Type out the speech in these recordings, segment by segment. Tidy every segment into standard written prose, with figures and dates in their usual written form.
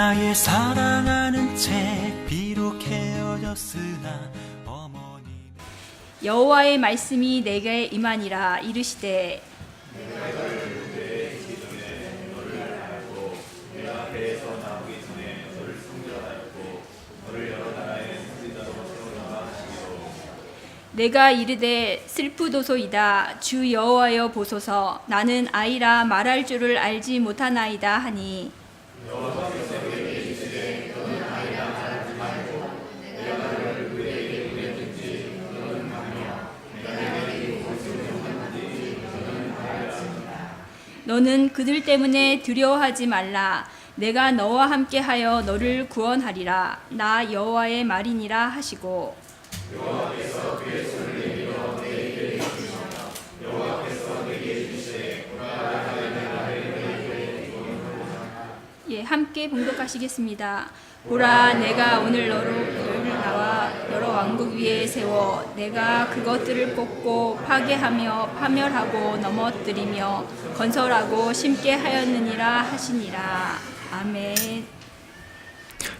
나의 사랑하는 채 비록 헤어졌으나 어머니 여호와의 말씀이 내게 임하니라. 이르시되 내가 이르되 슬프도소이다. 주 여호와여 보소서. 나는 아이라 말할 줄을 알지 못하나이다 하니 너는 그들 때문에 두려워하지 말라. 내가 너와 함께하여 너를 구원하리라. 나 여호와의 말이니라 하시고 함께 봉독하시겠습니다. 보라, 내가 오늘 너를 나와 여러 왕국 위에 세워 내가 그것들을 꽂고 파괴하며 파멸하고 넘어뜨리며 건설하고 심게 하였느니라 하시니라. 아멘.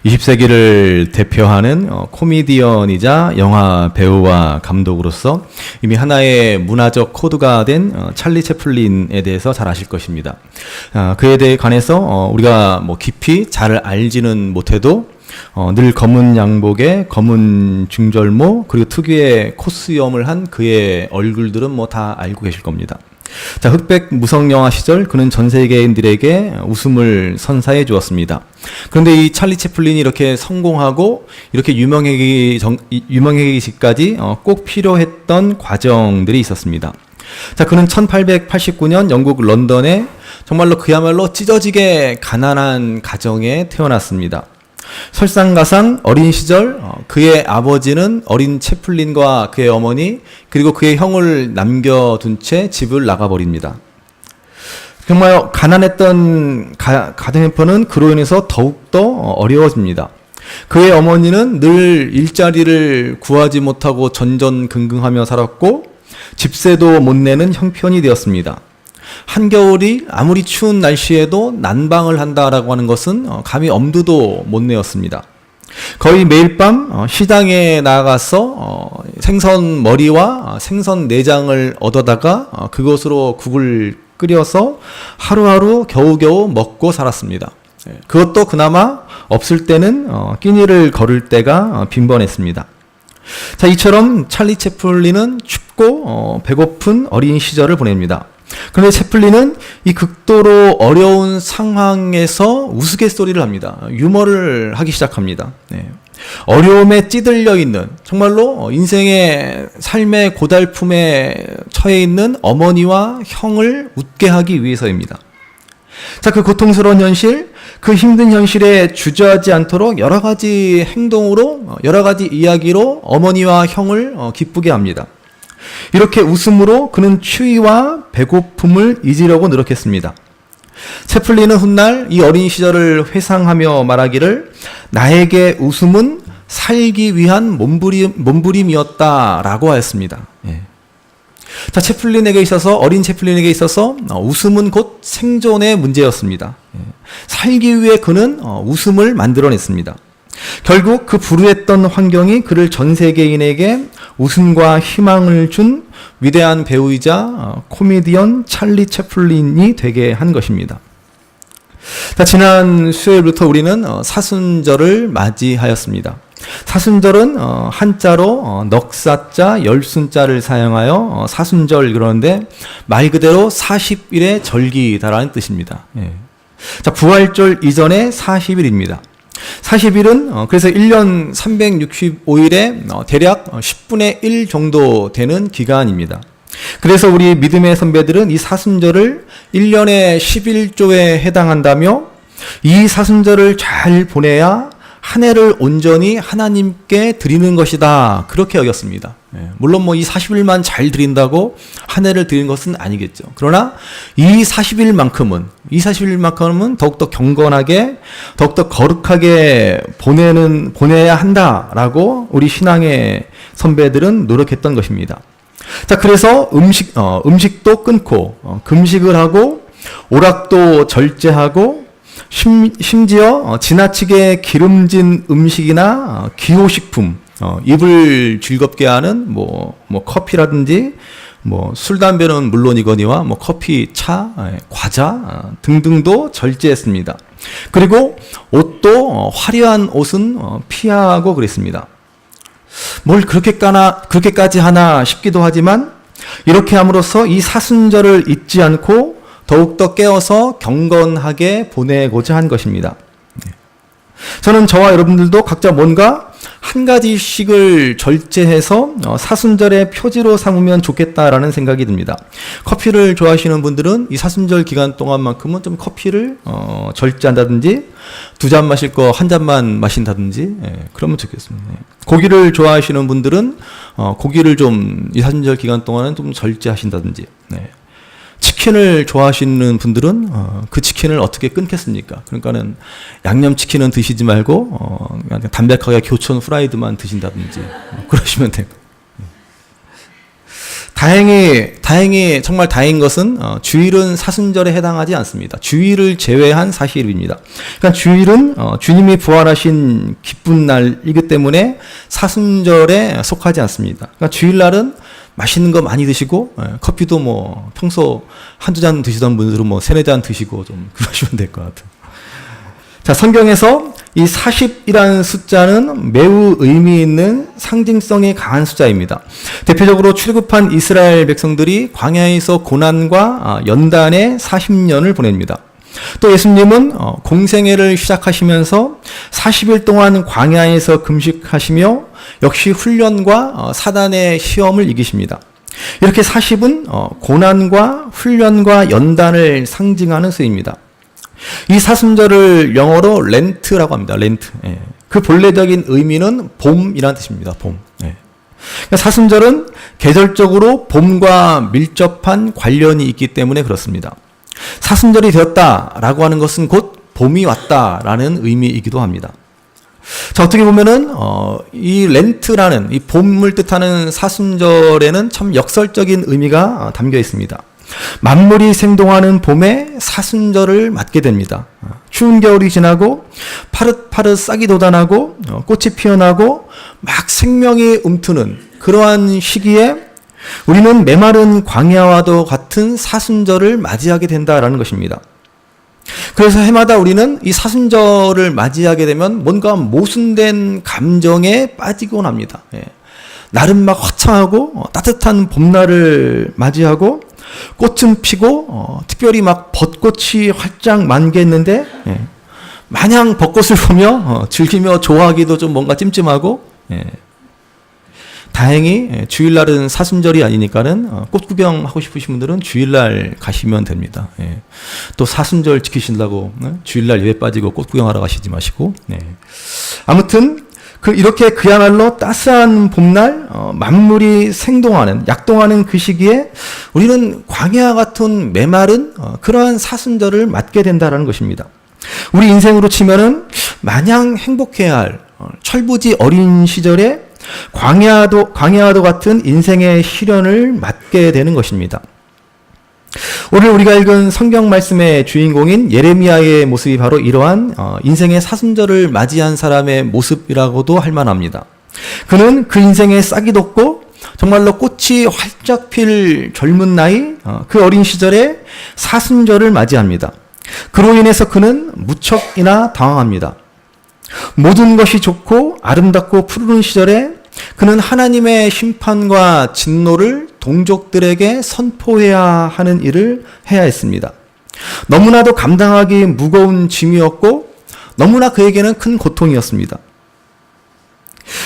20세기를 대표하는 코미디언이자 영화 배우와 감독으로서 이미 하나의 문화적 코드가 된 찰리 채플린에 대해서 잘 아실 것입니다. 그에 대해 관해서 우리가 깊이 잘 알지는 못해도 늘 검은 양복에 검은 중절모 그리고 특유의 코수염을 한 그의 얼굴들은 다 알고 계실 겁니다. 자, 흑백 무성 영화 시절 그는 전 세계인들에게 웃음을 선사해 주었습니다. 그런데 이 찰리 채플린이 이렇게 성공하고 이렇게 유명해지기까지 꼭 필요했던 과정들이 있었습니다. 자, 그는 1889년 영국 런던에 그야말로 찢어지게 가난한 가정에 태어났습니다. 설상가상 어린 시절 그의 아버지는 어린 채플린과 그의 어머니 그리고 그의 형을 남겨둔 채 집을 나가버립니다. 정말 가난했던 가정 형편은 그로 인해서 더욱더 어려워집니다. 그의 어머니는 늘 일자리를 구하지 못하고 전전긍긍하며 살았고 집세도 못 내는 형편이 되었습니다. 한겨울이 아무리 추운 날씨에도 난방을 한다라고 하는 것은 감히 엄두도 못 내었습니다. 거의 매일 밤 시장에 나가서 생선 머리와 생선 내장을 얻어다가 그것으로 국을 끓여서 하루하루 겨우겨우 먹고 살았습니다. 그것도 그나마 없을 때는 끼니를 거를 때가 빈번했습니다. 자, 이처럼 찰리 채플린은 춥고 배고픈 어린 시절을 보냅니다. 그런데 채플린은 이 극도로 어려운 상황에서 우스갯소리를 합니다. 유머를 하기 시작합니다. 어려움에 찌들려 있는 정말로 인생의 삶의 고달픔에 처해 있는 어머니와 형을 웃게 하기 위해서입니다. 자, 그 고통스러운 현실, 그 힘든 현실에 주저하지 않도록 여러 가지 행동으로, 여러 가지 이야기로 어머니와 형을 기쁘게 합니다. 이렇게 웃음으로 그는 추위와 배고픔을 잊으려고 노력했습니다. 채플린은 훗날 이 어린 시절을 회상하며 말하기를 나에게 웃음은 살기 위한 몸부림이었다라고 하였습니다. 자, 채플린에게 있어서 어린 채플린에게 있어서 웃음은 곧 생존의 문제였습니다. 살기 위해 그는 웃음을 만들어냈습니다. 결국 그 불우했던 환경이 그를 전 세계인에게 웃음과 희망을 준 위대한 배우이자 코미디언 찰리 채플린이 되게 한 것입니다. 자, 지난 수요일부터 우리는 사순절을 맞이하였습니다. 사순절은 한자로 넉사자 열순자를 사용하여 사순절 그러는데 말 그대로 40일의 절기다라는 뜻입니다. 자, 부활절 이전에 40일입니다. 40일은 그래서 1년 365일에 대략 10분의 1 정도 되는 기간입니다. 그래서 우리 믿음의 선배들은 이 사순절을 1년의 11조에 해당한다며 이 사순절을 잘 보내야 한 해를 온전히 하나님께 드리는 것이다. 그렇게 여겼습니다. 물론 이 40일만 잘 드린다고 한 해를 드리는 것은 아니겠죠. 그러나 이 40일만큼은 더욱더 경건하게, 더욱더 거룩하게 보내야 한다라고 우리 신앙의 선배들은 노력했던 것입니다. 자, 그래서 음식도 끊고, 금식을 하고, 오락도 절제하고, 심지어 지나치게 기름진 음식이나 기호식품, 입을 즐겁게 하는 뭐 커피라든지 술, 담배는 물론이거니와 커피, 차, 과자 등등도 절제했습니다. 그리고 옷도 화려한 옷은 피하고 그랬습니다. 뭘 그렇게까지 하나 싶기도 하지만 이렇게 함으로써 이 사순절을 잊지 않고 더욱더 깨어서 경건하게 보내고자 한 것입니다. 저는 저와 여러분들도 각자 뭔가 한 가지씩을 절제해서 사순절의 표지로 삼으면 좋겠다라는 생각이 듭니다. 커피를 좋아하시는 분들은 이 사순절 기간 동안만큼은 좀 커피를 절제한다든지 2잔 마실 거 1잔만 마신다든지 그러면 좋겠습니다. 고기를 좋아하시는 분들은 고기를 좀 이 사순절 기간 동안은 좀 절제하신다든지 치킨을 좋아하시는 분들은 그 치킨을 어떻게 끊겠습니까? 그러니까는 양념치킨은 드시지 말고 그냥 담백하게 교촌 프라이드만 드신다든지 그러시면 돼요. 다행히 정말 다행인 것은 주일은 사순절에 해당하지 않습니다. 주일을 제외한 사실입니다. 그러니까 주일은 주님이 부활하신 기쁜 날이기 때문에 사순절에 속하지 않습니다. 그러니까 주일날은 맛있는 거 많이 드시고 커피도 평소 한두 잔 드시던 분들은 3-4잔 드시고 좀 그러시면 될 것 같아요. 자, 성경에서 이 40이라는 숫자는 매우 의미 있는 상징성이 강한 숫자입니다. 대표적으로 출애굽한 이스라엘 백성들이 광야에서 고난과 연단의 40년을 보냅니다. 또 예수님은 공생애를 시작하시면서 40일 동안 광야에서 금식하시며 역시 훈련과 사단의 시험을 이기십니다. 이렇게 40은 고난과 훈련과 연단을 상징하는 수입니다. 이 사순절을 영어로 렌트라고 합니다. 렌트. 그 본래적인 의미는 봄이라는 뜻입니다. 봄. 그러니까 사순절은 계절적으로 봄과 밀접한 관련이 있기 때문에 그렇습니다. 사순절이 되었다라고 하는 것은 곧 봄이 왔다라는 의미이기도 합니다. 자, 어떻게 보면은 이 렌트라는 이 봄을 뜻하는 사순절에는 참 역설적인 의미가 담겨 있습니다. 만물이 생동하는 봄에 사순절을 맞게 됩니다. 추운 겨울이 지나고 파릇파릇 싹이 돋아나고 꽃이 피어나고 막 생명이 움트는 그러한 시기에 우리는 메마른 광야와도 같은 사순절을 맞이하게 된다라는 것입니다. 그래서 해마다 우리는 이 사순절을 맞이하게 되면 뭔가 모순된 감정에 빠지곤 합니다. 날은 막 화창하고 따뜻한 봄날을 맞이하고 꽃은 피고 특별히 막 벚꽃이 활짝 만개했는데 마냥 벚꽃을 보며 즐기며 좋아하기도 좀 뭔가 찜찜하고 다행히 주일날은 사순절이 아니니까는 꽃 구경하고 싶으신 분들은 주일날 가시면 됩니다. 또 사순절 지키신다고 주일날 예배 빠지고 꽃 구경하러 가시지 마시고 아무튼 이렇게 그야말로 따스한 봄날 만물이 생동하는 약동하는 그 시기에 우리는 광야 같은 메마른 그러한 사순절을 맞게 된다는 것입니다. 우리 인생으로 치면은 마냥 행복해야 할 철부지 어린 시절에 광야와도 같은 인생의 시련을 맞게 되는 것입니다. 오늘 우리가 읽은 성경 말씀의 주인공인 예레미야의 모습이 바로 이러한 인생의 사순절을 맞이한 사람의 모습이라고도 할 만합니다. 그는 그 인생에 싹이 돋고 정말로 꽃이 활짝 필 젊은 나이 그 어린 시절에 사순절을 맞이합니다. 그로 인해서 그는 무척이나 당황합니다. 모든 것이 좋고 아름답고 푸르른 시절에 그는 하나님의 심판과 진노를 동족들에게 선포해야 하는 일을 해야 했습니다. 너무나도 감당하기 무거운 짐이었고 너무나 그에게는 큰 고통이었습니다.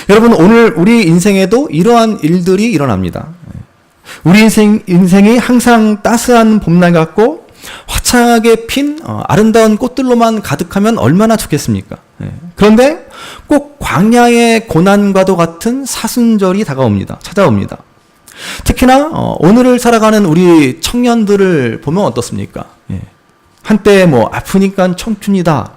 여러분, 오늘 우리 인생에도 이러한 일들이 일어납니다. 우리 인생이 항상 따스한 봄날 같고 화창하게 핀 아름다운 꽃들로만 가득하면 얼마나 좋겠습니까? 그런데 꼭 광야의 고난과도 같은 사순절이 찾아옵니다. 특히나 오늘을 살아가는 우리 청년들을 보면 어떻습니까? 한때 아프니까 청춘이다.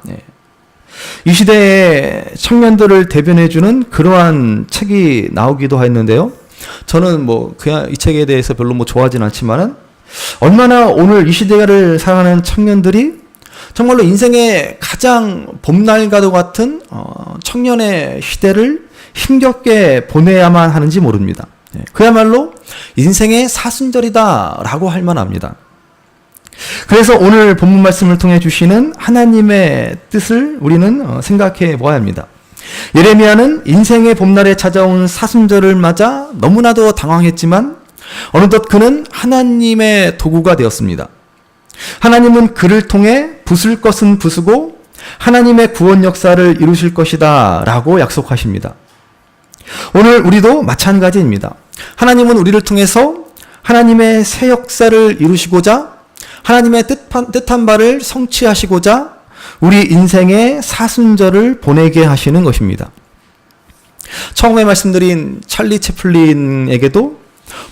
이 시대의 청년들을 대변해주는 그러한 책이 나오기도 했는데요. 저는 그냥 이 책에 대해서 별로 좋아하진 않지만은 얼마나 오늘 이 시대를 살아가는 청년들이 정말로 인생의 가장 봄날과도 같은 청년의 시대를 힘겹게 보내야만 하는지 모릅니다. 그야말로 인생의 사순절이다라고 할 만합니다. 그래서 오늘 본문 말씀을 통해 주시는 하나님의 뜻을 우리는 생각해 보아야 합니다. 예레미야는 인생의 봄날에 찾아온 사순절을 맞아 너무나도 당황했지만 어느덧 그는 하나님의 도구가 되었습니다. 하나님은 그를 통해 부술 것은 부수고 하나님의 구원 역사를 이루실 것이다 라고 약속하십니다. 오늘 우리도 마찬가지입니다. 하나님은 우리를 통해서 하나님의 새 역사를 이루시고자 하나님의 뜻한 바를 성취하시고자 우리 인생의 사순절을 보내게 하시는 것입니다. 처음에 말씀드린 찰리 채플린에게도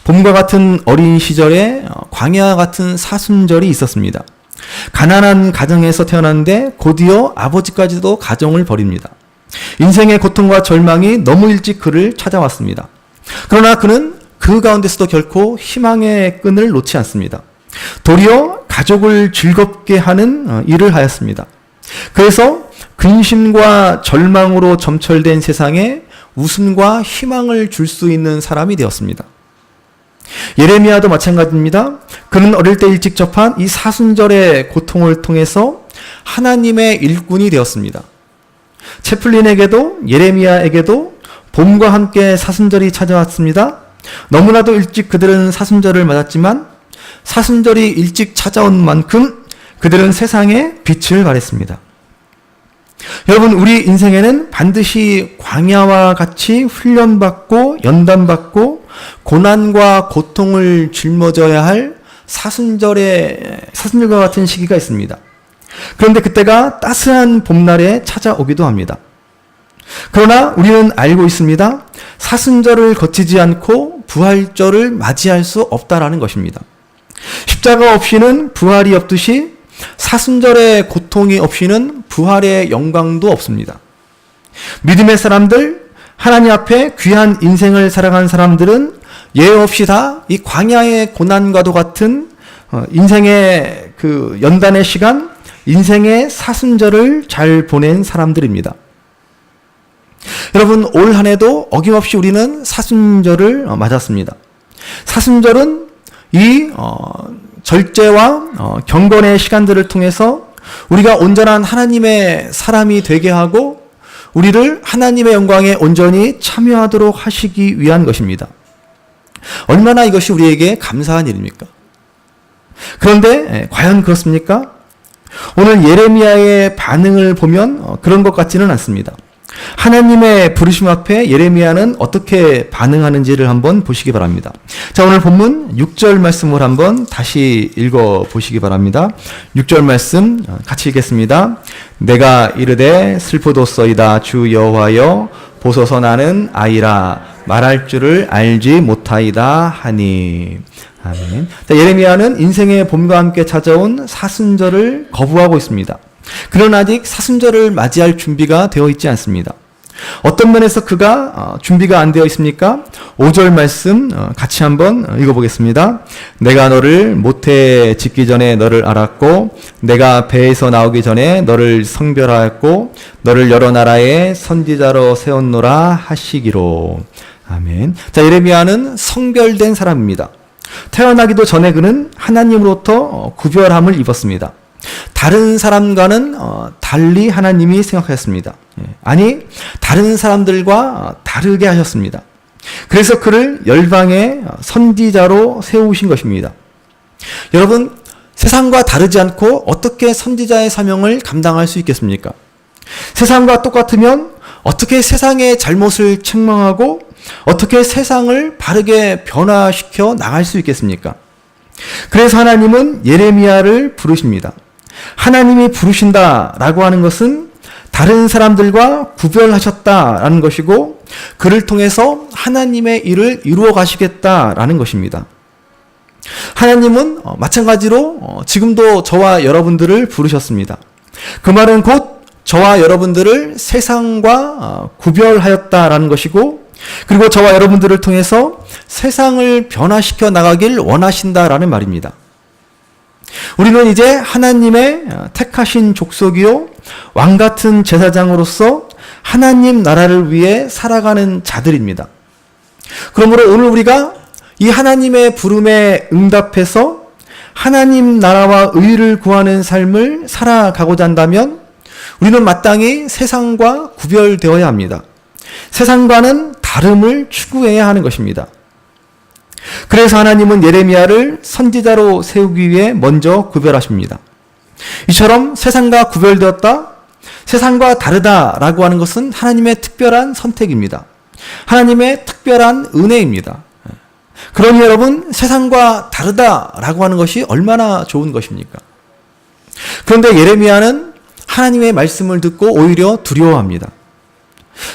봄과 같은 어린 시절에 광야 같은 사순절이 있었습니다. 가난한 가정에서 태어났는데 곧이어 아버지까지도 가정을 버립니다. 인생의 고통과 절망이 너무 일찍 그를 찾아왔습니다. 그러나 그는 그 가운데서도 결코 희망의 끈을 놓지 않습니다. 도리어 가족을 즐겁게 하는 일을 하였습니다. 그래서 근심과 절망으로 점철된 세상에 웃음과 희망을 줄 수 있는 사람이 되었습니다. 예레미야도 마찬가지입니다. 그는 어릴 때 일찍 접한 이 사순절의 고통을 통해서 하나님의 일꾼이 되었습니다. 채플린에게도 예레미야에게도 봄과 함께 사순절이 찾아왔습니다. 너무나도 일찍 그들은 사순절을 맞았지만 사순절이 일찍 찾아온 만큼 그들은 세상에 빛을 발했습니다. 여러분, 우리 인생에는 반드시 광야와 같이 훈련받고 연단받고 고난과 고통을 짊어져야 할 사순절과 같은 시기가 있습니다. 그런데 그때가 따스한 봄날에 찾아오기도 합니다. 그러나 우리는 알고 있습니다. 사순절을 거치지 않고 부활절을 맞이할 수 없다라는 것입니다. 십자가 없이는 부활이 없듯이 사순절의 고통이 없이는 부활의 영광도 없습니다. 믿음의 사람들, 하나님 앞에 귀한 인생을 살아간 사람들은 예외 없이 다 이 광야의 고난과도 같은 인생의 그 연단의 시간, 인생의 사순절을 잘 보낸 사람들입니다. 여러분, 올 한 해도 어김없이 우리는 사순절을 맞았습니다. 사순절은 이 절제와 경건의 시간들을 통해서 우리가 온전한 하나님의 사람이 되게 하고 우리를 하나님의 영광에 온전히 참여하도록 하시기 위한 것입니다. 얼마나 이것이 우리에게 감사한 일입니까? 그런데 과연 그렇습니까? 오늘 예레미야의 반응을 보면 그런 것 같지는 않습니다. 하나님의 부르심 앞에 예레미야는 어떻게 반응하는지를 한번 보시기 바랍니다. 자, 오늘 본문 6절 말씀을 한번 다시 읽어 보시기 바랍니다. 6절 말씀 같이 읽겠습니다. 내가 이르되 슬프도소이다 주 여호와여 보소서 나는 아이라 말할 줄을 알지 못하이다 하니. 아멘. 자, 예레미야는 인생의 봄과 함께 찾아온 사순절을 거부하고 있습니다. 그러나 아직 사순절을 맞이할 준비가 되어 있지 않습니다. 어떤 면에서 그가 준비가 안 되어 있습니까? 5절 말씀 같이 한번 읽어보겠습니다. 내가 너를 모태에 짓기 전에 너를 알았고 내가 배에서 나오기 전에 너를 성별하였고 너를 여러 나라의 선지자로 세웠노라 하시기로. 아멘. 자, 예레미야는 성별된 사람입니다. 태어나기도 전에 그는 하나님으로부터 구별함을 입었습니다. 다른 사람과는 달리 하나님이 생각하였습니다. 아니, 다른 사람들과 다르게 하셨습니다. 그래서 그를 열방의 선지자로 세우신 것입니다. 여러분, 세상과 다르지 않고 어떻게 선지자의 사명을 감당할 수 있겠습니까? 세상과 똑같으면 어떻게 세상의 잘못을 책망하고 어떻게 세상을 바르게 변화시켜 나갈 수 있겠습니까? 그래서 하나님은 예레미야를 부르십니다. 하나님이 부르신다라고 하는 것은 다른 사람들과 구별하셨다라는 것이고 그를 통해서 하나님의 일을 이루어 가시겠다라는 것입니다. 하나님은 마찬가지로 지금도 저와 여러분들을 부르셨습니다. 그 말은 곧 저와 여러분들을 세상과 구별하였다라는 것이고 그리고 저와 여러분들을 통해서 세상을 변화시켜 나가길 원하신다라는 말입니다. 우리는 이제 하나님의 택하신 족속이요 왕 같은 제사장으로서 하나님 나라를 위해 살아가는 자들입니다. 그러므로 오늘 우리가 이 하나님의 부름에 응답해서 하나님 나라와 의를 구하는 삶을 살아가고자 한다면 우리는 마땅히 세상과 구별되어야 합니다. 세상과는 다름을 추구해야 하는 것입니다. 그래서 하나님은 예레미야를 선지자로 세우기 위해 먼저 구별하십니다. 이처럼 세상과 구별되었다, 세상과 다르다라고 하는 것은 하나님의 특별한 선택입니다. 하나님의 특별한 은혜입니다. 그러니 여러분, 세상과 다르다라고 하는 것이 얼마나 좋은 것입니까? 그런데 예레미야는 하나님의 말씀을 듣고 오히려 두려워합니다.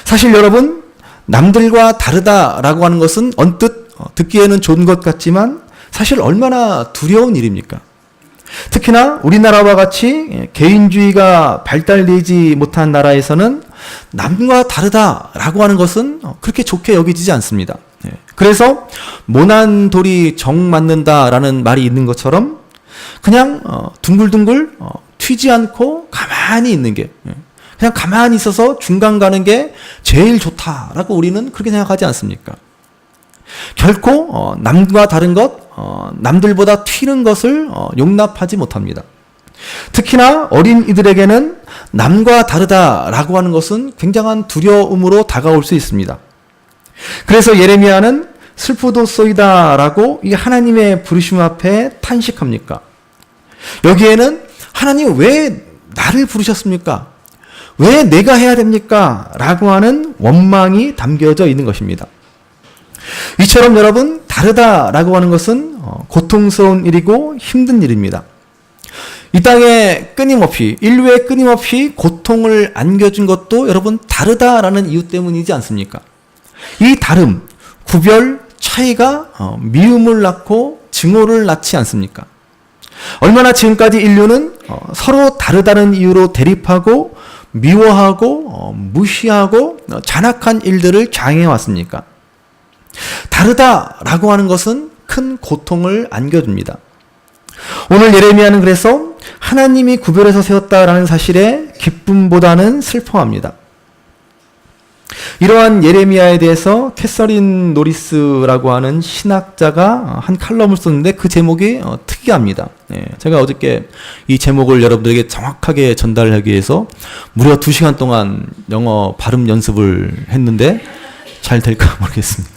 사실 여러분, 남들과 다르다라고 하는 것은 언뜻 듣기에는 좋은 것 같지만 사실 얼마나 두려운 일입니까? 특히나 우리나라와 같이 개인주의가 발달되지 못한 나라에서는 남과 다르다라고 하는 것은 그렇게 좋게 여기지지 않습니다. 그래서 모난 돌이 정 맞는다라는 말이 있는 것처럼 그냥 둥글둥글 튀지 않고 가만히 있는 게, 그냥 가만히 있어서 중간 가는 게 제일 좋다라고 우리는 그렇게 생각하지 않습니까? 결코 남과 다른 것, 남들보다 튀는 것을 용납하지 못합니다. 특히나 어린이들에게는 남과 다르다라고 하는 것은 굉장한 두려움으로 다가올 수 있습니다. 그래서 예레미야는 슬프도소이다라고 이 하나님의 부르심 앞에 탄식합니까? 여기에는 하나님 왜 나를 부르셨습니까? 왜 내가 해야 됩니까? 라고 하는 원망이 담겨져 있는 것입니다. 이처럼 여러분, 다르다라고 하는 것은 고통스러운 일이고 힘든 일입니다. 이 땅에 끊임없이, 인류에 끊임없이 고통을 안겨준 것도 여러분 다르다라는 이유 때문이지 않습니까? 이 다름, 구별, 차이가 미움을 낳고 증오를 낳지 않습니까? 얼마나 지금까지 인류는 서로 다르다는 이유로 대립하고 미워하고 무시하고 잔악한 일들을 장해왔습니까? 다르다라고 하는 것은 큰 고통을 안겨줍니다. 오늘 예레미야는 그래서 하나님이 구별해서 세웠다라는 사실에 기쁨보다는 슬퍼합니다. 이러한 예레미야에 대해서 캐서린 노리스라고 하는 신학자가 한 칼럼을 썼는데 그 제목이 특이합니다. 제가 어저께 이 제목을 여러분들에게 정확하게 전달하기 위해서 무려 2시간 동안 영어 발음 연습을 했는데 잘 될까 모르겠습니다.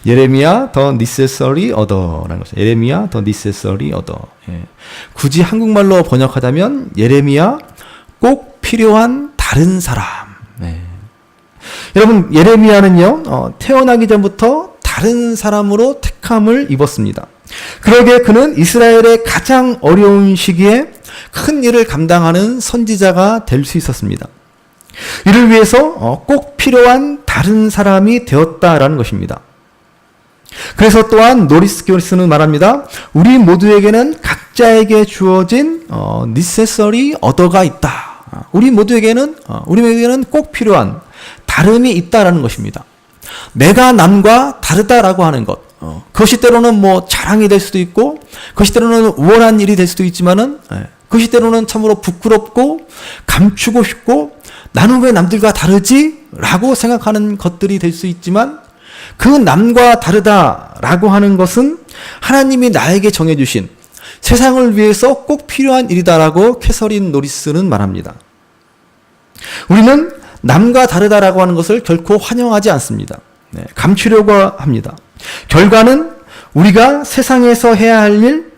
예레미야 the necessary order라는 것이죠. 예레미야 the necessary order. 굳이 한국말로 번역하자면 예레미야 꼭 필요한 다른 사람. 여러분, 예레미야는요 태어나기 전부터 다른 사람으로 택함을 입었습니다. 그러기에 그는 이스라엘의 가장 어려운 시기에 큰 일을 감당하는 선지자가 될 수 있었습니다. 이를 위해서 꼭 필요한 다른 사람이 되었다라는 것입니다. 그래서 또한 노리스 교리스는 말합니다. 우리 모두에게는 각자에게 주어진 necessary order가 있다. 우리에게는 꼭 필요한 다름이 있다라는 것입니다. 내가 남과 다르다라고 하는 것, 그것이 때로는 뭐 자랑이 될 수도 있고, 그것이 때로는 우월한 일이 될 수도 있지만은, 그것이 때로는 참으로 부끄럽고 감추고 싶고, 나는 왜 남들과 다르지? 라고 생각하는 것들이 될 수 있지만, 그 남과 다르다라고 하는 것은 하나님이 나에게 정해주신 세상을 위해서 꼭 필요한 일이다라고 캐서린 노리스는 말합니다. 우리는 남과 다르다라고 하는 것을 결코 환영하지 않습니다. 감추려고 합니다. 결과는 우리가 세상에서 해야 할 일,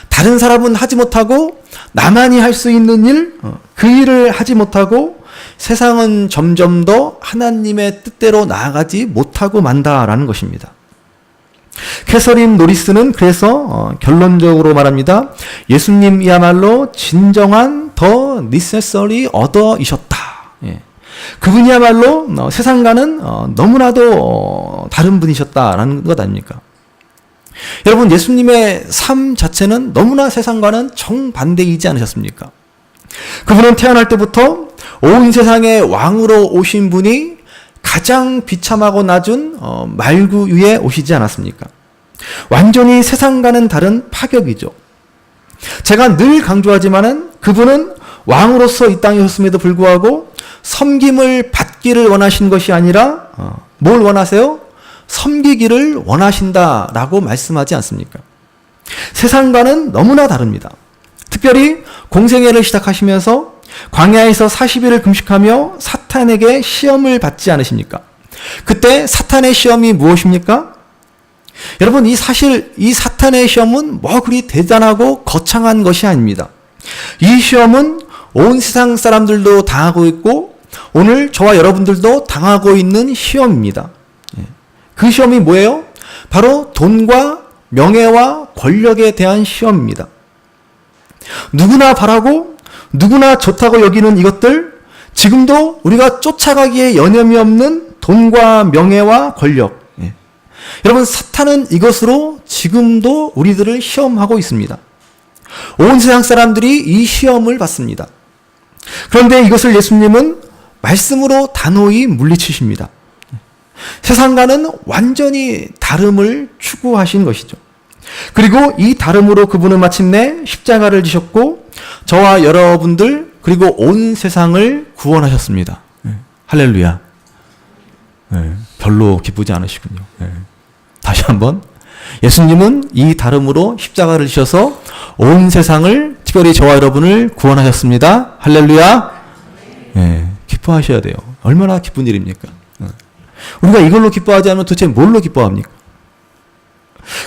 다른 사람은 하지 못하고 나만이 할 수 있는 일, 그 일을 하지 못하고 세상은 점점 더 하나님의 뜻대로 나아가지 못하고 만다라는 것입니다. 캐서린 노리스는 그래서 결론적으로 말합니다. 예수님이야말로 진정한 더 necessary order이셨다. 그분이야말로 세상과는 너무나도 다른 분이셨다라는 것 아닙니까? 여러분, 예수님의 삶 자체는 너무나 세상과는 정반대이지 않으셨습니까? 그분은 태어날 때부터 온 세상의 왕으로 오신 분이 가장 비참하고 낮은 말구 위에 오시지 않았습니까? 완전히 세상과는 다른 파격이죠. 제가 늘 강조하지만은 그분은 왕으로서 이 땅에 오셨음에도 불구하고 섬김을 받기를 원하신 것이 아니라 뭘 원하세요? 섬기기를 원하신다라고 말씀하지 않습니까? 세상과는 너무나 다릅니다. 특별히 공생애를 시작하시면서 광야에서 40일을 금식하며 사탄에게 시험을 받지 않으십니까? 그때 사탄의 시험이 무엇입니까? 여러분, 이 사탄의 시험은 뭐 그리 대단하고 거창한 것이 아닙니다. 이 시험은 온 세상 사람들도 당하고 있고 오늘 저와 여러분들도 당하고 있는 시험입니다. 그 시험이 뭐예요? 바로 돈과 명예와 권력에 대한 시험입니다. 누구나 바라고 누구나 좋다고 여기는 이것들, 지금도 우리가 쫓아가기에 여념이 없는 돈과 명예와 권력. 여러분, 사탄은 이것으로 지금도 우리들을 시험하고 있습니다. 온 세상 사람들이 이 시험을 받습니다. 그런데 이것을 예수님은 말씀으로 단호히 물리치십니다. 세상과는 완전히 다름을 추구하신 것이죠. 그리고 이 다름으로 그분은 마침내 십자가를 지셨고 저와 여러분들 그리고 온 세상을 구원하셨습니다. 할렐루야. 별로 기쁘지 않으시군요. 다시 한번, 예수님은 이 다름으로 십자가를 지셔서 온 세상을, 특별히 저와 여러분을 구원하셨습니다. 할렐루야. 기뻐하셔야 돼요. 얼마나 기쁜 일입니까? 우리가 이걸로 기뻐하지 않으면 도대체 뭘로 기뻐합니까?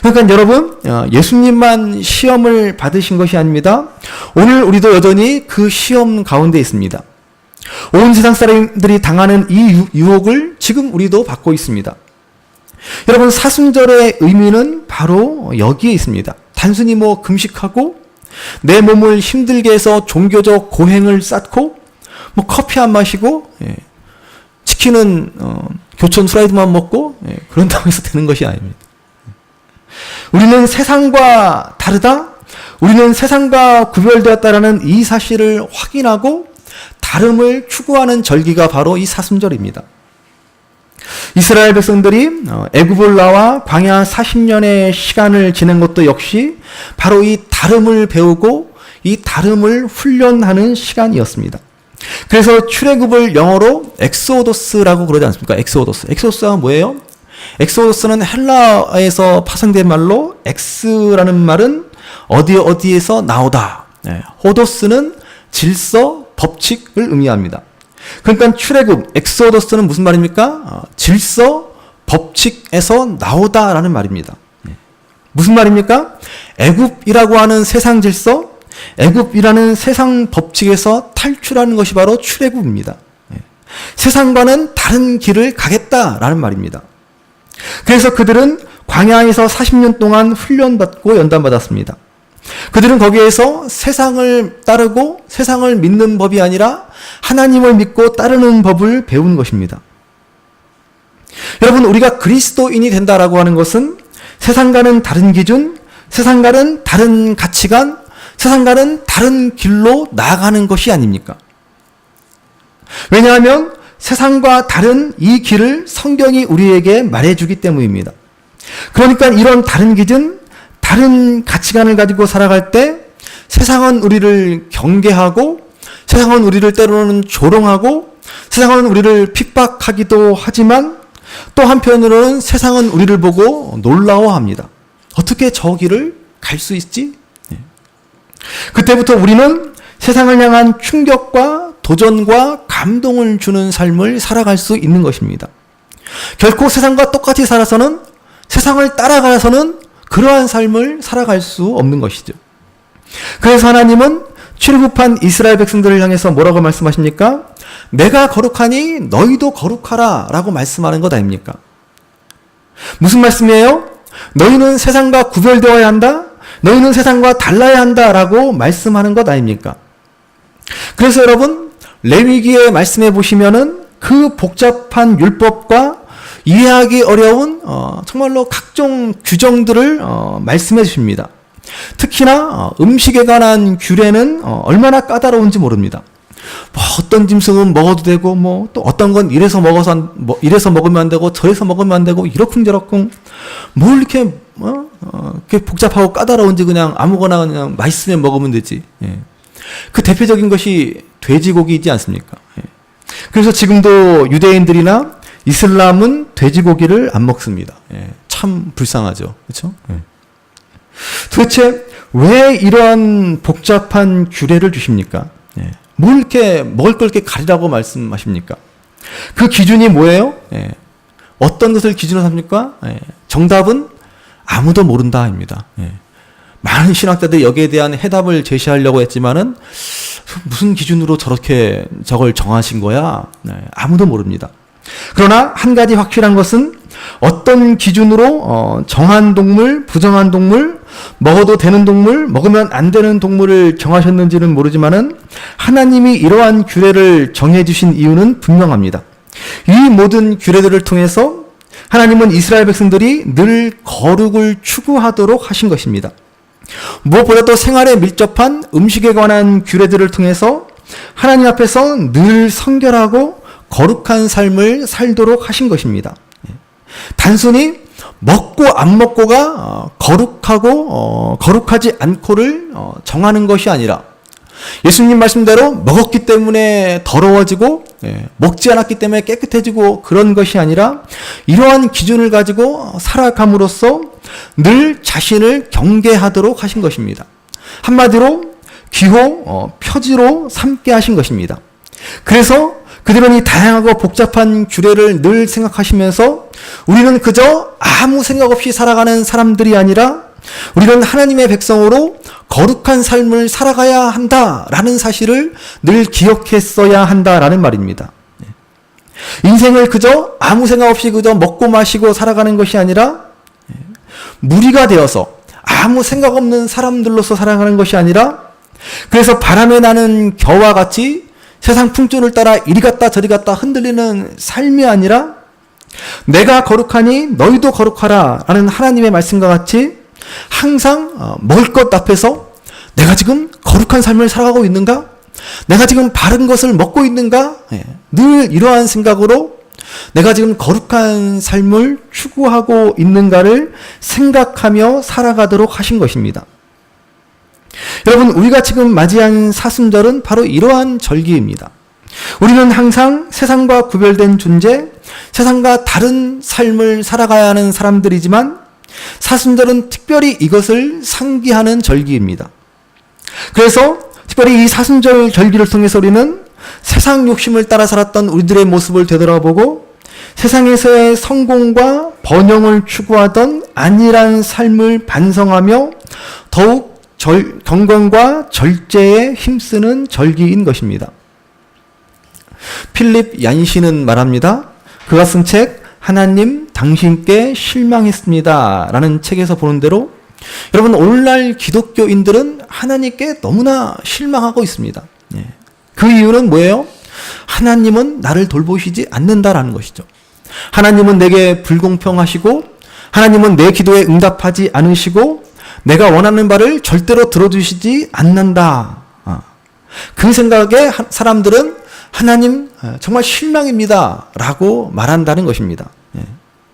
그러니까 여러분, 예수님만 시험을 받으신 것이 아닙니다. 오늘 우리도 여전히 그 시험 가운데 있습니다. 온 세상 사람들이 당하는 이 유혹을 지금 우리도 받고 있습니다. 여러분, 사순절의 의미는 바로 여기에 있습니다. 단순히 뭐 금식하고 내 몸을 힘들게 해서 종교적 고행을 쌓고 뭐 커피 안 마시고 치킨은 교촌 프라이드만 먹고 그런다고 해서 되는 것이 아닙니다. 우리는 세상과 다르다, 우리는 세상과 구별되었다라는 이 사실을 확인하고 다름을 추구하는 절기가 바로 이 사순절입니다. 이스라엘 백성들이 애굽을 나와 광야 40년의 시간을 지낸 것도 역시 바로 이 다름을 배우고 이 다름을 훈련하는 시간이었습니다. 그래서 출애굽을 영어로 엑소더스라고 그러지 않습니까? 엑소더스. 엑소더스가 뭐예요? 엑소더스는 헬라에서 파생된 말로 엑스라는 말은 어디에서 나오다. 호도스는 질서, 법칙을 의미합니다. 그러니까 출애굽, 엑소더스는 무슨 말입니까? 질서, 법칙에서 나오다라는 말입니다. 무슨 말입니까? 애굽이라고 하는 세상 질서, 애굽이라는 세상 법칙에서 탈출하는 것이 바로 출애굽입니다. 세상과는 다른 길을 가겠다라는 말입니다. 그래서 그들은 광야에서 40년 동안 훈련받고 연단받았습니다. 그들은 거기에서 세상을 따르고 세상을 믿는 법이 아니라 하나님을 믿고 따르는 법을 배우는 것입니다. 여러분, 우리가 그리스도인이 된다라고 하는 것은 세상과는 다른 기준, 세상과는 다른 가치관, 세상과는 다른 길로 나아가는 것이 아닙니까? 왜냐하면 세상과 다른 이 길을 성경이 우리에게 말해주기 때문입니다. 그러니까 이런 다른 기준, 다른 가치관을 가지고 살아갈 때 세상은 우리를 경계하고 세상은 우리를 때로는 조롱하고 세상은 우리를 핍박하기도 하지만 또 한편으로는 세상은 우리를 보고 놀라워합니다. 어떻게 저 길을 갈 수 있지? 그때부터 우리는 세상을 향한 충격과 도전과 감동을 주는 삶을 살아갈 수 있는 것입니다. 결코 세상과 똑같이 살아서는, 세상을 따라가서는 그러한 삶을 살아갈 수 없는 것이죠. 그래서 하나님은 출애굽한 이스라엘 백성들을 향해서 뭐라고 말씀하십니까? 내가 거룩하니 너희도 거룩하라 라고 말씀하는 것 아닙니까? 무슨 말씀이에요? 너희는 세상과 구별되어야 한다? 너희는 세상과 달라야 한다라고 말씀하는 것 아닙니까? 그래서 여러분, 레위기의 말씀해 보시면은 그 복잡한 율법과 이해하기 어려운 정말로 각종 규정들을 말씀해 주십니다. 특히나 음식에 관한 규례는 얼마나 까다로운지 모릅니다. 뭐 어떤 짐승은 먹어도 되고 뭐 또 어떤 건 이래서 먹으면 안 되고 저래서 먹으면 안 되고 이러쿵저러쿵 뭘 이렇게 그게 복잡하고 까다로운지 그냥 아무거나 그냥 맛있으면 먹으면 되지. 예. 그 대표적인 것이 돼지고기이지 않습니까? 예. 그래서 지금도 유대인들이나 이슬람은 돼지고기를 안 먹습니다. 예. 참 불쌍하죠. 그렇죠? 예. 도대체 왜 이러한 복잡한 규례를 주십니까? 예. 뭘 이렇게 먹을 걸 이렇게 가리라고 말씀하십니까? 그 기준이 뭐예요? 예. 어떤 것을 기준으로 삼습니까? 예. 정답은 아무도 모른다입니다. 예. 많은 신학자들이 여기에 대한 해답을 제시하려고 했지만은 무슨 기준으로 저걸 정하신 거야? 예. 아무도 모릅니다. 그러나 한 가지 확실한 것은 어떤 기준으로 정한 동물, 부정한 동물, 먹어도 되는 동물, 먹으면 안 되는 동물을 정하셨는지는 모르지만은 하나님이 이러한 규례를 정해주신 이유는 분명합니다. 이 모든 규례들을 통해서 하나님은 이스라엘 백성들이 늘 거룩을 추구하도록 하신 것입니다. 무엇보다도 생활에 밀접한 음식에 관한 규례들을 통해서 하나님 앞에서 늘 성결하고 거룩한 삶을 살도록 하신 것입니다. 단순히 먹고 안 먹고가 거룩하고 거룩하지 않고를 정하는 것이 아니라 예수님 말씀대로 먹었기 때문에 더러워지고 먹지 않았기 때문에 깨끗해지고 그런 것이 아니라 이러한 기준을 가지고 살아감으로써 늘 자신을 경계하도록 하신 것입니다. 한마디로 기호, 표지로 삼게 하신 것입니다. 그래서 그들은 이 다양하고 복잡한 규례를 늘 생각하시면서 우리는 그저 아무 생각 없이 살아가는 사람들이 아니라 우리는 하나님의 백성으로 거룩한 삶을 살아가야 한다라는 사실을 늘 기억했어야 한다라는 말입니다. 인생을 그저 아무 생각 없이 그저 먹고 마시고 살아가는 것이 아니라 무리가 되어서 아무 생각 없는 사람들로서 살아가는 것이 아니라 그래서 바람에 나는 겨와 같이 세상 풍조를 따라 이리 갔다 저리 갔다 흔들리는 삶이 아니라 내가 거룩하니 너희도 거룩하라 라는 하나님의 말씀과 같이 항상 먹을 것 앞에서 내가 지금 거룩한 삶을 살아가고 있는가? 내가 지금 바른 것을 먹고 있는가? 늘 이러한 생각으로 내가 지금 거룩한 삶을 추구하고 있는가를 생각하며 살아가도록 하신 것입니다. 여러분, 우리가 지금 맞이한 사순절은 바로 이러한 절기입니다. 우리는 항상 세상과 구별된 존재, 세상과 다른 삶을 살아가야 하는 사람들이지만 사순절은 특별히 이것을 상기하는 절기입니다. 그래서 특별히 이 사순절 절기를 통해서 우리는 세상 욕심을 따라 살았던 우리들의 모습을 되돌아보고 세상에서의 성공과 번영을 추구하던 안일한 삶을 반성하며 더욱 경건과 절제에 힘쓰는 절기인 것입니다. 필립 얀시는 말합니다. 그가 쓴 책 하나님 당신께 실망했습니다 라는 책에서 보는 대로 여러분, 오늘날 기독교인들은 하나님께 너무나 실망하고 있습니다. 그 이유는 뭐예요? 하나님은 나를 돌보시지 않는다라는 것이죠. 하나님은 내게 불공평하시고 하나님은 내 기도에 응답하지 않으시고 내가 원하는 바를 절대로 들어주시지 않는다. 그 생각에 사람들은 하나님 정말 실망입니다 라고 말한다는 것입니다.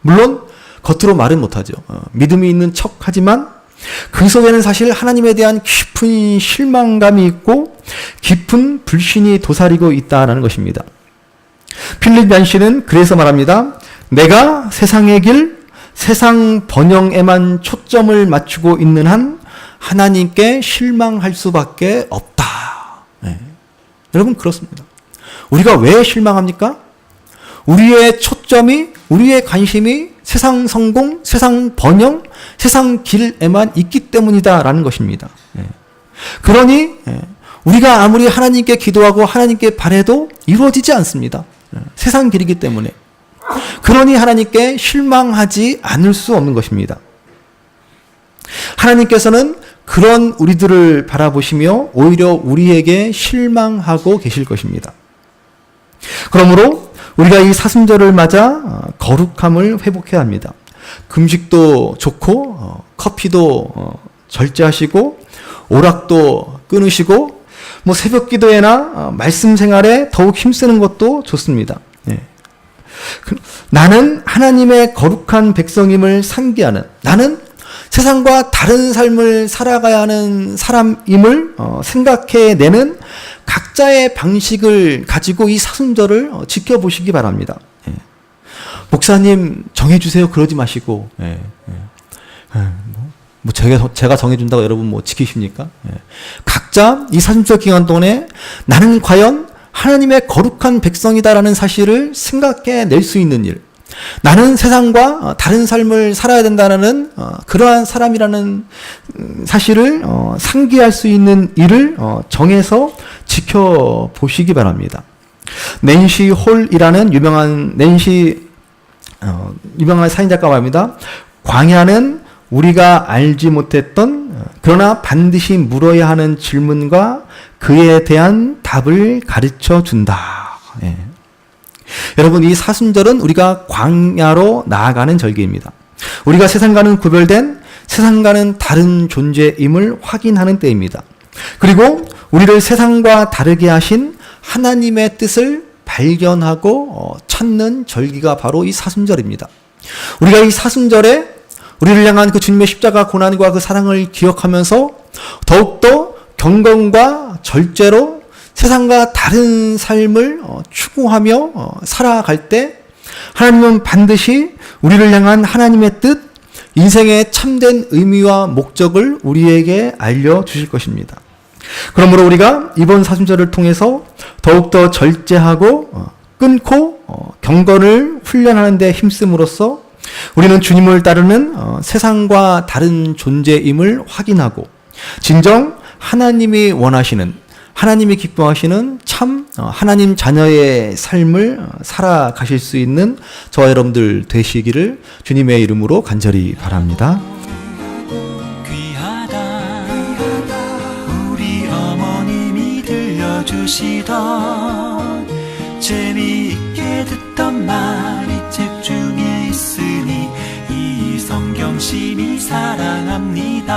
물론 겉으로 말은 못하죠. 믿음이 있는 척하지만 그 속에는 사실 하나님에 대한 깊은 실망감이 있고 깊은 불신이 도사리고 있다는 것입니다. 필립 얀시는 그래서 말합니다. 내가 세상의 길, 세상 번영에만 초점을 맞추고 있는 한 하나님께 실망할 수밖에 없다. 여러분, 그렇습니다. 우리가 왜 실망합니까? 우리의 초점이, 우리의 관심이 세상 성공, 세상 번영, 세상 길에만 있기 때문이다라는 것입니다. 그러니 우리가 아무리 하나님께 기도하고 하나님께 바라도 이루어지지 않습니다. 세상 길이기 때문에. 그러니 하나님께 실망하지 않을 수 없는 것입니다. 하나님께서는 그런 우리들을 바라보시며 오히려 우리에게 실망하고 계실 것입니다. 그러므로 우리가 이 사순절을 맞아 거룩함을 회복해야 합니다. 금식도 좋고 커피도 절제하시고 오락도 끊으시고 뭐 새벽 기도회나 말씀 생활에 더욱 힘쓰는 것도 좋습니다. 나는 하나님의 거룩한 백성임을 상기하는, 나는 세상과 다른 삶을 살아가야 하는 사람임을 생각해내는 각자의 방식을 가지고 이 사순절을 지켜보시기 바랍니다. 예. 목사님 정해주세요 그러지 마시고 뭐 제가 정해준다고 여러분 뭐 지키십니까? 예. 각자 이 사순절 기간 동안에 나는 과연 하나님의 거룩한 백성이다라는 사실을 생각해낼 수 있는 일, 나는 세상과 다른 삶을 살아야 된다는 그러한 사람이라는 사실을 상기할 수 있는 일을 정해서 지켜보시기 바랍니다. 낸시 홀이라는 유명한 사인작가 말입니다. 광야는 우리가 알지 못했던 그러나 반드시 물어야 하는 질문과 그에 대한 답을 가르쳐 준다. 예. 여러분, 이 사순절은 우리가 광야로 나아가는 절기입니다. 우리가 세상과는 구별된, 세상과는 다른 존재임을 확인하는 때입니다. 그리고 우리를 세상과 다르게 하신 하나님의 뜻을 발견하고 찾는 절기가 바로 이 사순절입니다. 우리가 이 사순절에 우리를 향한 그 주님의 십자가 고난과 그 사랑을 기억하면서 더욱더 경건과 절제로 세상과 다른 삶을 추구하며 살아갈 때 하나님은 반드시 우리를 향한 하나님의 뜻, 인생의 참된 의미와 목적을 우리에게 알려주실 것입니다. 그러므로 우리가 이번 사순절을 통해서 더욱더 절제하고 끊고 경건을 훈련하는 데 힘씀으로써 우리는 주님을 따르는 세상과 다른 존재임을 확인하고 진정 하나님이 원하시는, 하나님이 기뻐하시는 참 하나님 자녀의 삶을 살아가실 수 있는 저와 여러분들 되시기를 주님의 이름으로 간절히 바랍니다. 귀하다 우리 어머님이 들려주시던 재미있게 듣던 말이 책 중에 있으니 이 성경심이 사랑합니다.